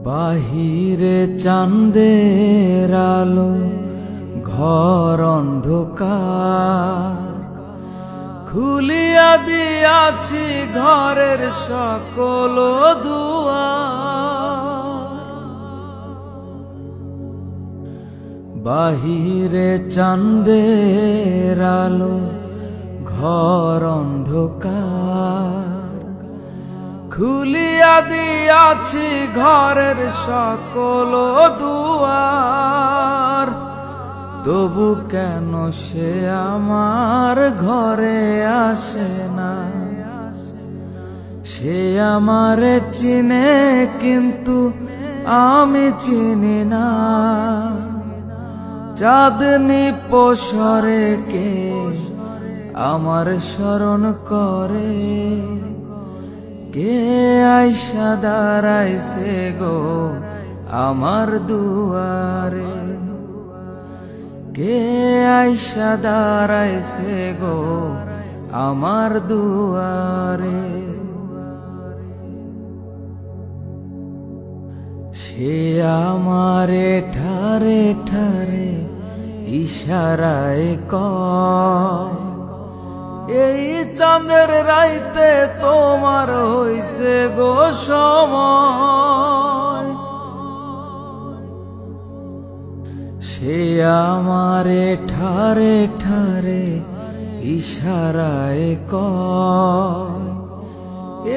বাহিরে চাঁদের আলো, ঘর অন্ধকার। খুলিয়া দিয়াছি ঘরের সকল দুয়ার। বাহিরে চাঁদের আলো, ঘর অন্ধকার। খুলিয়া দিয়াছি ঘরের সকল দুয়ার। তবু কেন সে আমার ঘরে আসে না? সে আমারে চিনে কিন্তু আমি চিনি না। চাঁদনি পসরে কে আমার স্মরণ করে? কে আইসা দাঁড়াইছে গো আমার দুয়ারে? কে আইসা দাঁড়াইছে গো আমার দুয়ারে? সে আমারে ঠারে ঠারে ইশারায় কয়, এই চাঁদের রাইতে তোমার হইছে গো সময়। সে আমারে ঠারে ঠারে ইশারায় কয়,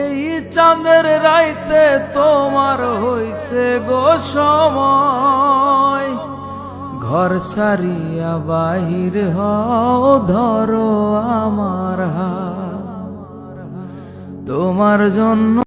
এই চাঁদের রাইতে তোমার হইছে গো সময়। ঘর ছাড়িয়া বাহির হও, ধরো আমার হাত, তোমার জন্য